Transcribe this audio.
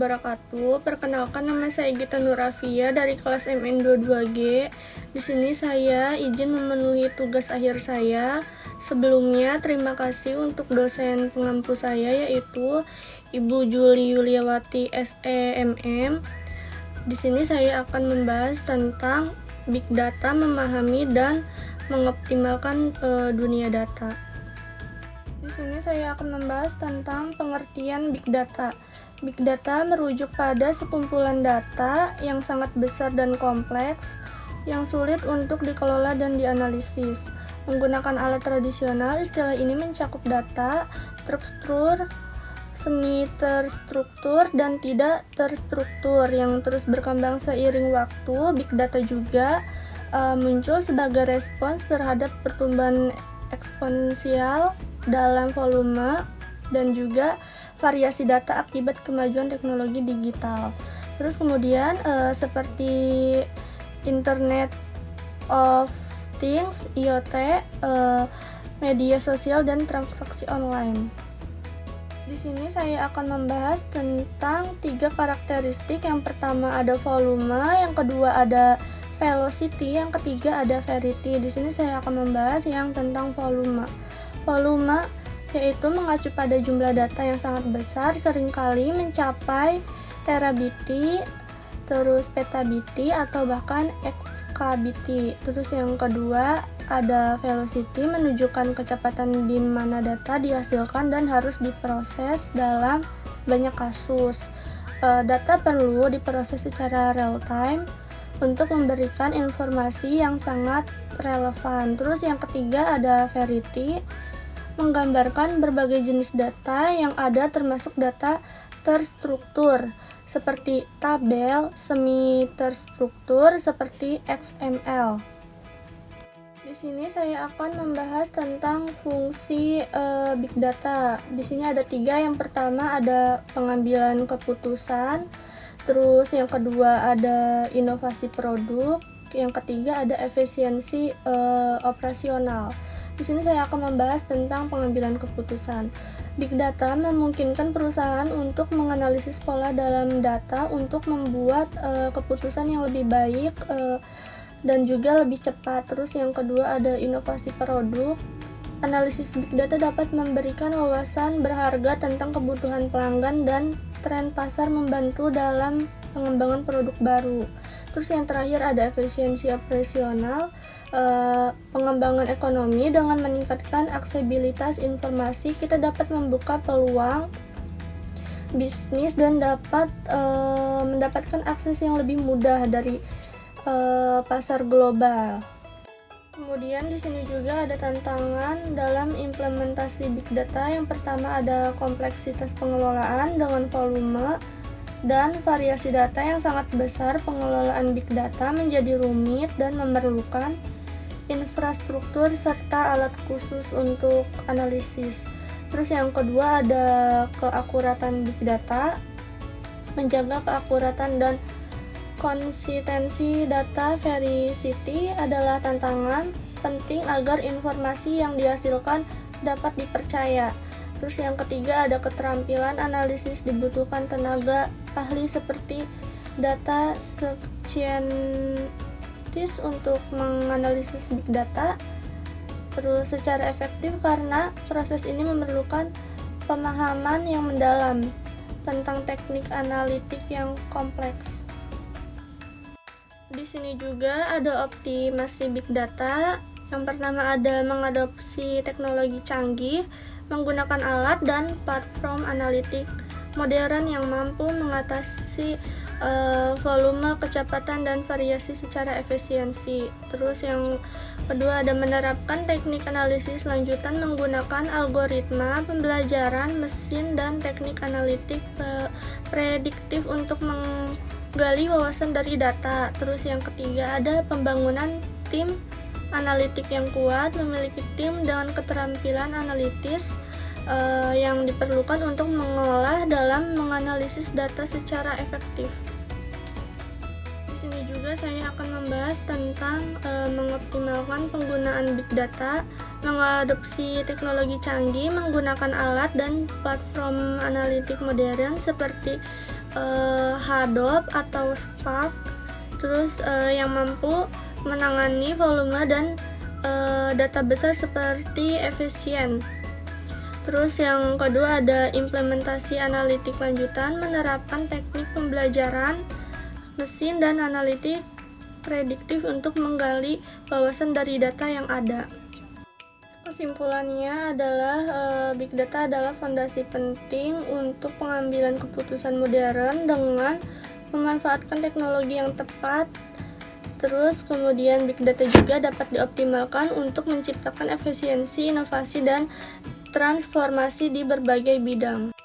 wabarakatuh. Perkenalkan, nama saya Gita Nurafia dari kelas MN22G. Di sini saya izin memenuhi tugas akhir saya. Sebelumnya, terima kasih untuk dosen pengampu saya, yaitu Ibu Juli Yuliawati SEMM. Di sini saya akan membahas tentang Big Data, memahami dan mengoptimalkan dunia data. Di sini saya akan membahas tentang pengertian Big Data. Big Data merujuk pada sekumpulan data yang sangat besar dan kompleks, yang sulit untuk dikelola dan dianalisis. Menggunakan alat tradisional, istilah ini mencakup data terstruktur, semi terstruktur, dan tidak terstruktur yang terus berkembang seiring waktu. Big Data juga muncul sebagai respons terhadap pertumbuhan eksponensial dalam volume dan juga variasi data akibat kemajuan teknologi digital. Terus kemudian seperti Internet of Things, IoT, media sosial dan transaksi online. Di sini saya akan membahas tentang 3 karakteristik. Yang pertama ada volume, yang kedua ada velocity, yang ketiga ada variety. Di sini saya akan membahas yang tentang volume. Volume yaitu mengacu pada jumlah data yang sangat besar, seringkali mencapai terabiti, terus petabiti, atau bahkan exabiti. Terus yang kedua ada velocity, menunjukkan kecepatan di mana data dihasilkan dan harus diproses dalam banyak kasus. Data perlu diproses secara real time untuk memberikan informasi yang sangat relevan. Terus yang ketiga ada variety, menggambarkan berbagai jenis data yang ada termasuk data terstruktur seperti tabel, semi terstruktur seperti XML. Di sini saya akan membahas tentang fungsi Big Data. Di sini ada 3. Yang pertama ada pengambilan keputusan, terus yang kedua ada inovasi produk, yang ketiga ada efisiensi operasional. Di sini saya akan membahas tentang pengambilan keputusan. Big Data memungkinkan perusahaan untuk menganalisis pola dalam data untuk membuat keputusan yang lebih baik dan juga lebih cepat. Terus yang kedua ada inovasi produk. Analisis Big Data dapat memberikan wawasan berharga tentang kebutuhan pelanggan dan tren pasar, membantu dalam pengembangan produk baru. Terus yang terakhir ada efisiensi operasional, pengembangan ekonomi. Dengan meningkatkan aksesibilitas informasi, kita dapat membuka peluang bisnis dan dapat mendapatkan akses yang lebih mudah dari pasar global. Kemudian di sini juga ada tantangan dalam implementasi Big Data. Yang pertama ada kompleksitas pengelolaan dengan volume dan variasi data yang sangat besar. Pengelolaan Big Data menjadi rumit dan memerlukan infrastruktur serta alat khusus untuk analisis. Terus yang kedua ada keakuratan Big Data. Menjaga keakuratan dan konsistensi data. Veracity adalah tantangan penting agar informasi yang dihasilkan dapat dipercaya. Terus yang ketiga ada keterampilan analisis. Dibutuhkan tenaga ahli seperti data scientist untuk menganalisis Big Data terus secara efektif, karena proses ini memerlukan pemahaman yang mendalam tentang teknik analitik yang kompleks. Di sini juga ada optimasi Big Data. Yang pertama ada mengadopsi teknologi canggih, menggunakan alat dan platform analitik modern yang mampu mengatasi volume, kecepatan, dan variasi secara efisiensi. Terus yang kedua ada menerapkan teknik analisis lanjutan, menggunakan algoritma pembelajaran mesin dan teknik analitik prediktif untuk menggali wawasan dari data. Terus yang ketiga ada pembangunan tim analitik yang kuat, memiliki tim dengan keterampilan analitis yang diperlukan untuk mengolah dalam menganalisis data secara efektif. Di sini juga saya akan membahas tentang mengoptimalkan penggunaan Big Data, mengadopsi teknologi canggih, menggunakan alat dan platform analitik modern seperti Hadoop atau Spark, terus yang mampu menangani volume dan data besar seperti efisien. Terus yang kedua ada implementasi analitik lanjutan, menerapkan teknik pembelajaran mesin dan analitik prediktif untuk menggali wawasan dari data yang ada. Kesimpulannya adalah Big Data adalah fondasi penting untuk pengambilan keputusan modern dengan memanfaatkan teknologi yang tepat. Terus kemudian Big Data juga dapat dioptimalkan untuk menciptakan efisiensi, inovasi, dan transformasi di berbagai bidang.